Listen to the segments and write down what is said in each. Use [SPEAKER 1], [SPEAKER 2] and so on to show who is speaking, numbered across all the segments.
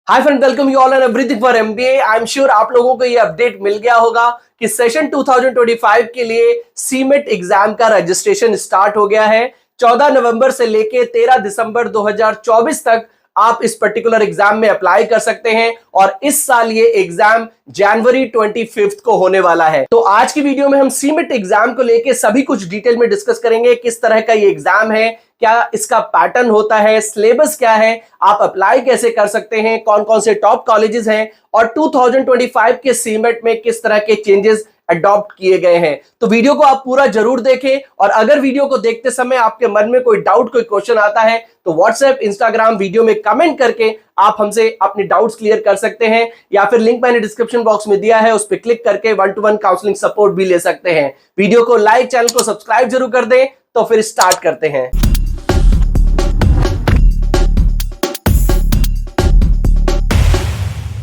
[SPEAKER 1] Hi friend, welcome you all and everything for MBA. I am sure आप लोगों को ये अपडेट मिल गया होगा कि सेशन 2025 के लिए सीमेट एग्जाम का रजिस्ट्रेशन स्टार्ट हो गया है। 14 नवंबर से लेके 13 दिसंबर 2024 तक आप इस पर्टिकुलर एग्जाम में अप्लाई कर सकते हैं और इस साल ये एग्जाम जनवरी 25 को होने वाला है। तो आज की वीडियो में हम सीमेट एग्जाम को लेके सभी कुछ डिटेल में डिस्कस करेंगे। किस तरह का ये एग्जाम है, क्या इसका पैटर्न होता है, सिलेबस क्या है, आप अप्लाई कैसे कर सकते हैं, कौन कौन से टॉप कॉलेजेस हैं और 2025 के सीमेट में किस तरह के चेंजेस अडॉप्ट किए गए हैं। तो वीडियो को आप पूरा जरूर देखें और अगर वीडियो को देखते समय आपके मन में कोई डाउट, कोई क्वेश्चन आता है तो व्हाट्सएप, इंस्टाग्राम वीडियो में कमेंट करके आप हमसे अपने डाउट्स क्लियर कर सकते हैं या फिर लिंक मैंने डिस्क्रिप्शन बॉक्स में दिया है, उस पर क्लिक करके 1-to-1 काउंसलिंग सपोर्ट भी ले सकते हैं। वीडियो को लाइक, चैनल को सब्सक्राइब जरूर कर दें। तो फिर स्टार्ट करते हैं।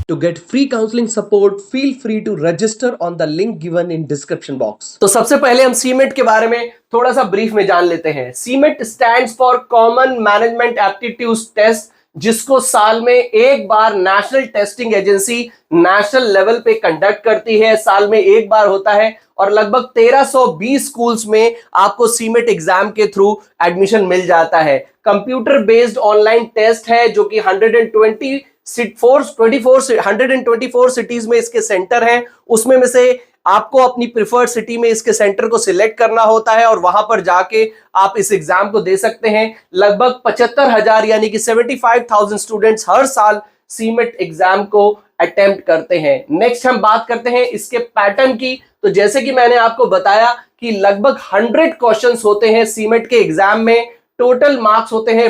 [SPEAKER 1] To get free counseling support, feel free to register on the link given in description box। तो सबसे पहले हम सीमेट के बारे में थोड़ा सा ब्रीफ में जान लेते हैं। CMAT stands for common management aptitude test, जिसको साल में एक बार national testing agency national level पे कंडक्ट करती है। साल में एक बार होता है और लगभग 1320 स्कूल्स में आपको सीमेट एग्जाम के थ्रू एडमिशन मिल जाता है। कंप्यूटर बेस्ड ऑनलाइन टेस्ट है जो कि 124 सिटीज में इसके सेंटर हैं। उसमें में से आपको अपनी प्रिफर्ड सिटी में इसके सेंटर को सिलेक्ट करना होता है और वहां पर जाके आप इस एग्जाम को दे सकते हैं। लगभग 75,000 यानी कि 75,000 स्टूडेंट्स हर साल सीमेट एग्जाम को अटेम्प्ट करते हैं। नेक्स्ट हम बात करते हैं इसके पैटर्न की। तो जैसे कि मैंने आपको बताया कि लगभग 100 क्वेश्चंस होते हैं सीमेट के एग्जाम में। टोटल मार्क्स होते हैं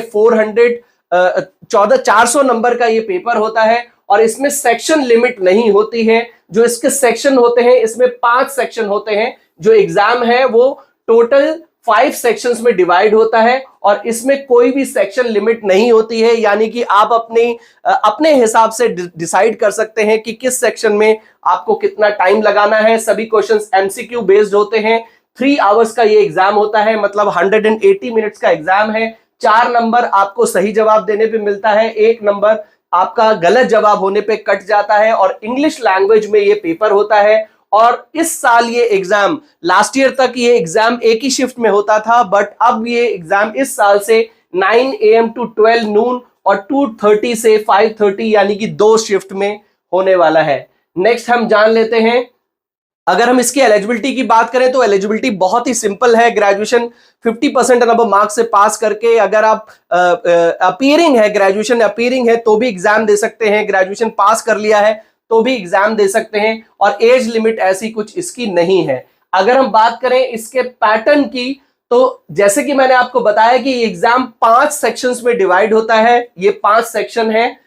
[SPEAKER 1] 400 नंबर का ये पेपर होता है और इसमें सेक्शन लिमिट नहीं होती है। जो इसके सेक्शन होते हैं, इसमें 5 सेक्शन होते हैं। जो एग्जाम है वो टोटल 5 सेक्शंस में डिवाइड होता है और इसमें कोई भी सेक्शन लिमिट नहीं होती है, यानी कि आप अपने हिसाब से डिसाइड कर सकते हैं कि किस सेक्शन में आपको कितना टाइम लगाना है। सभी क्वेश्चंस एमसीक्यू बेस्ड होते हैं। 3 आवर्स का ये एग्जाम होता है, मतलब 180 मिनट्स का एग्जाम है। 4 नंबर आपको सही जवाब देने पे मिलता है, 1 नंबर आपका गलत जवाब होने पे कट जाता है और इंग्लिश लैंग्वेज में ये पेपर होता है। और इस साल ये एग्जाम, लास्ट ईयर तक ये एग्जाम एक ही शिफ्ट में होता था, बट अब ये एग्जाम इस साल से 9 AM to 12 noon और 2:30 से 5:30 यानी कि 2 शिफ्ट में होने वाला है। नेक्स्ट हम जान लेते हैं, अगर हम इसकी एलिजिबिलिटी की बात करें तो एलिजिबिलिटी बहुत ही सिंपल है। ग्रेजुएशन 50% नंबर मार्क्स से पास करके अगर आप अपीयरिंग है, ग्रेजुएशन अपीयरिंग है तो भी एग्जाम दे सकते हैं। ग्रेजुएशन पास कर लिया है तो भी एग्जाम दे सकते हैं और एज लिमिट ऐसी कुछ इसकी नहीं है। अगर हम बात करें इसके पैटर्न की, तो जैसे कि मैंने आपको बताया कि ये एग्जाम 5 सेक्शंस में डिवाइड होता है। ये 5 सेक्शन है।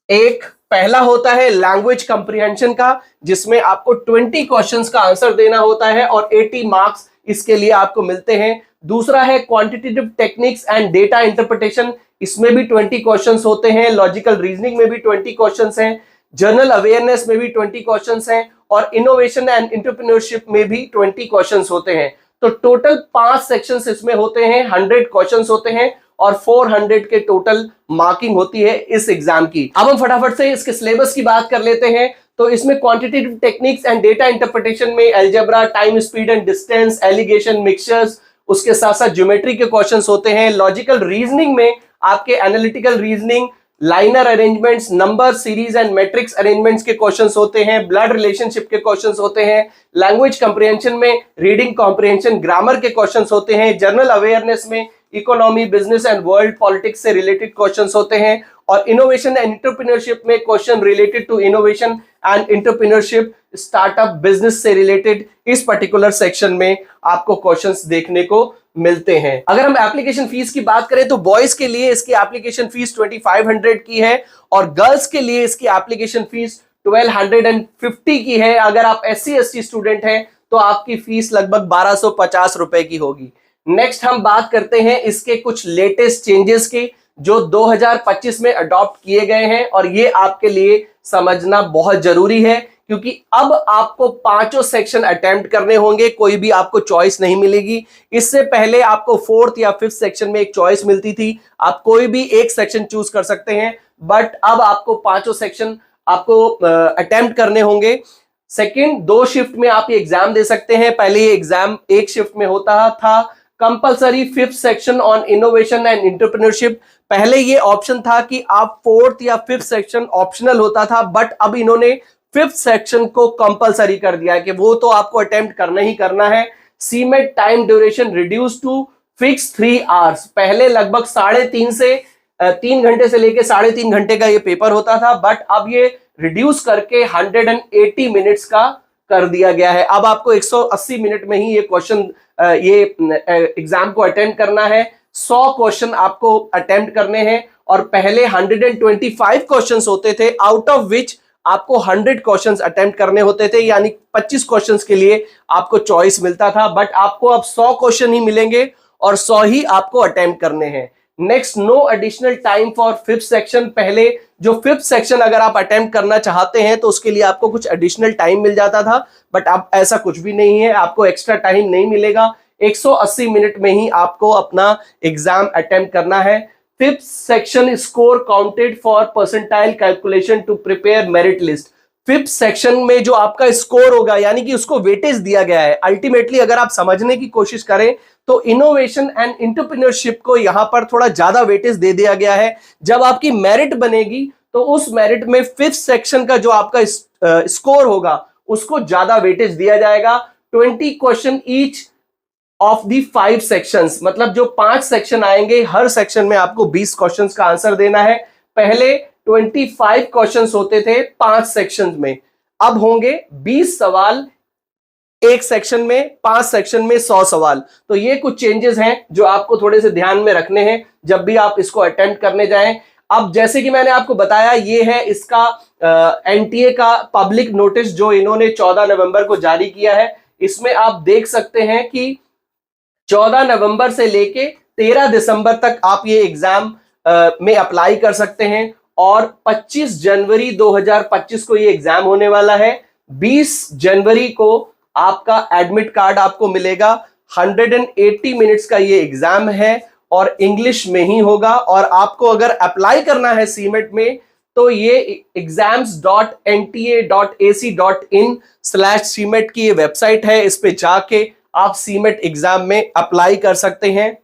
[SPEAKER 1] एक पहला होता है लैंग्वेज कंप्रिहेंशन का, जिसमें आपको 20 क्वेश्चंस का आंसर देना होता है और 80 मार्क्स इसके लिए आपको मिलते हैं। दूसरा है quantitative techniques and data interpretation, इसमें भी 20 क्वेश्चंस होते हैं। लॉजिकल रीजनिंग में भी 20 क्वेश्चंस हैं। जनरल अवेयरनेस में भी 20 क्वेश्चंस हैं और इनोवेशन एंड एंटरप्रेन्योरशिप में भी 20 क्वेश्चंस होते हैं। तो टोटल 5 सेक्शंस इसमें होते हैं, 100 क्वेश्चंस होते हैं और 400 के टोटल मार्किंग होती है इस एग्जाम की। अब हम फटाफट से इसके सिलेबस की बात कर लेते हैं। तो इसमें quantitative techniques and data interpretation में algebra, time, speed and distance, alligation, mixtures, उसके साथ साथ ज्योमेट्री के क्वेश्चंस होते हैं। लॉजिकल रीजनिंग में आपके analytical reasoning, linear arrangements, number series and matrix arrangements के क्वेश्चंस होते हैं। ब्लड रिलेशनशिप के क्वेश्चंस होते हैं। लैंग्वेज कंप्रिहेंशन में रीडिंग कॉम्प्रिहेंशन, ग्रामर के क्वेश्चंस होते हैं। जनरल अवेयरनेस में economy, business and world politics से रिलेटेड क्वेश्चंस होते हैं और इनोवेशन एंड एंटरप्रेन्योरशिप में question related to innovation and entrepreneurship, startup, business से रिलेटेड इस पर्टिकुलर सेक्शन में आपको क्वेश्चंस देखने को मिलते हैं। अगर हम एप्लीकेशन फीस की बात करें तो बॉयज के लिए इसकी एप्लीकेशन फीस 2500 की है और गर्ल्स के लिए इसकी एप्लीकेशन फीस 1250 की है। अगर आप SC/ST स्टूडेंट हैं तो आपकी फीस लगभग 1250 रुपए की होगी। नेक्स्ट हम बात करते हैं इसके कुछ लेटेस्ट चेंजेस की जो 2025 में अडॉप्ट किए गए हैं और ये आपके लिए समझना बहुत जरूरी है क्योंकि अब आपको 5 सेक्शन अटेम्प्ट करने होंगे, कोई भी आपको चॉइस नहीं मिलेगी। इससे पहले आपको 4th या 5th सेक्शन में एक चॉइस मिलती थी, आप कोई भी एक सेक्शन चूज कर सकते हैं। बट अब आपको पांचों सेक्शन आपको अटेम्प्ट करने होंगे। सेकंड, 2 शिफ्ट में आप ये एग्जाम दे सकते हैं। पहले ये एग्जाम एक शिफ्ट में होता था। Compulsory 5th section on innovation and entrepreneurship, पहले ये ऑप्शन था कि आप 4th या 5th सेक्शन ऑप्शनल होता था, बट अब इन्होंने 5th सेक्शन को कंपलसरी कर दिया कि वो तो आपको अटेम्प्ट करना ही करना है। CMAT time duration reduce to fix 3 hours, पहले लगभग 3 घंटे से लेके 3.5 घंटे का ये पेपर होता था, बट अब ये रिड्यूस करके 180 मिनट्स का कर दिया गया है। अब आपको 180 मिनट में ही ये क्वेश्चन ये एग्जाम को अटेम्प्ट करना है। 100 क्वेश्चन आपको अटेम्प्ट करने हैं और पहले 125 क्वेश्चंस होते थे, आउट ऑफ विच आपको 100 क्वेश्चंस अटेम्प्ट करने होते थे, यानी 25 क्वेश्चंस के लिए आपको चॉइस मिलता था। बट आपको अब 100 क्वेश्चन ही मिलेंगे और 100 ही आपको अटेम्प्ट करने हैं। Next, no additional time for 5th section, पहले जो 5th सेक्शन अगर आप अटेम्प्ट करना चाहते हैं तो उसके लिए आपको कुछ एडिशनल टाइम मिल जाता था, बट अब ऐसा कुछ भी नहीं है, आपको एक्स्ट्रा टाइम नहीं मिलेगा। 180 मिनट में ही आपको अपना एग्जाम अटेम्प्ट करना है। 5th section score counted for percentile calculation to prepare merit list, 5th section में जो आपका स्कोर होगा यानी कि उसको वेटेज दिया गया है। अल्टीमेटली अगर आप समझने की कोशिश करें तो इनोवेशन एंड एंटरप्रेन्योरशिप को यहां पर थोड़ा ज्यादा वेटेज दे दिया गया है। जब आपकी मेरिट बनेगी तो उस मेरिट में 5th सेक्शन का जो आपका स्कोर होगा उसको ज्यादा वेटेज दिया जाएगा। 20 question each of the 5 sections, मतलब जो 5 सेक्शन आएंगे हर सेक्शन में आपको 20 क्वेश्चंस का आंसर देना है। पहले 25 क्वेश्चंस होते थे 5 सेक्शंस में, अब होंगे 20 सवाल एक सेक्शन में, 5 सेक्शन में 100 सवाल। तो ये कुछ चेंजेस हैं जो आपको थोड़े से ध्यान में रखने हैं जब भी आप इसको अटेम्प्ट करने जाएं। अब जैसे कि मैंने आपको बताया, ये है इसका एनटीए का पब्लिक नोटिस जो इन्होंने 14 नवंबर को जारी किया है। इसमें आप देख सकते हैं कि 14 नवंबर से लेके 13 दिसंबर तक आप ये एग्जाम में अप्लाई कर सकते हैं और 25 जनवरी 2025 को ये एग्जाम होने वाला है। 20 जनवरी को आपका एडमिट कार्ड आपको मिलेगा। 180 मिनट्स का ये एग्जाम है और इंग्लिश में ही होगा। और आपको अगर अप्लाई करना है सीमेट में तो ये exams.nta.ac.in/cmet की ये वेबसाइट है, इस पे जाके आप सीमेट एग्जाम में अप्लाई कर सकते हैं।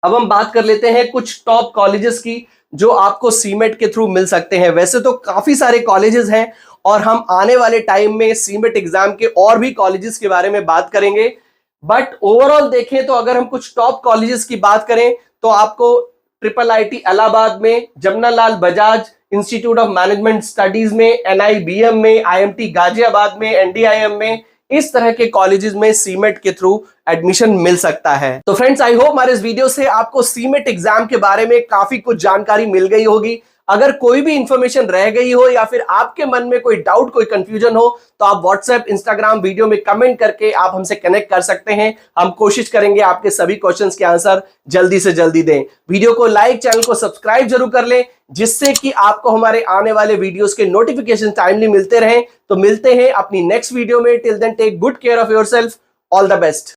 [SPEAKER 1] अब हम बात कर लेते हैं कुछ टॉप कॉलेजेस की जो आपको सीमेट के थ्रू मिल सकते हैं। वैसे तो काफी सारे कॉलेजेस हैं और हम आने वाले टाइम में सीमेट एग्जाम के और भी कॉलेजेस के बारे में बात करेंगे, बट ओवरऑल देखें तो अगर हम कुछ टॉप कॉलेजेस की बात करें तो आपको IIIT इलाहाबाद में, Jamnalal Bajaj institute of management studies में, NIBM में, IMT गाजियाबाद में, NDIM में, इस तरह के कॉलेजेस में सीमेट के थ्रू एडमिशन मिल सकता है। तो फ्रेंड्स, आई होप हमारे इस वीडियो से आपको सीमेट एग्जाम के बारे में काफी कुछ जानकारी मिल गई होगी। अगर कोई भी इंफॉर्मेशन रह गई हो या फिर आपके मन में कोई डाउट, कोई कंफ्यूजन हो तो आप व्हाट्सएप, इंस्टाग्राम वीडियो में कमेंट करके आप हमसे कनेक्ट कर सकते हैं। हम कोशिश करेंगे आपके सभी क्वेश्चंस के आंसर जल्दी से जल्दी दें। वीडियो को लाइक, चैनल को सब्सक्राइब जरूर कर लें जिससे कि आपको हमारे आने वाले वीडियोस के नोटिफिकेशन टाइमली मिलते रहें। तो मिलते हैं अपनी नेक्स्ट वीडियो में। Till then take good care of yourself. All the best.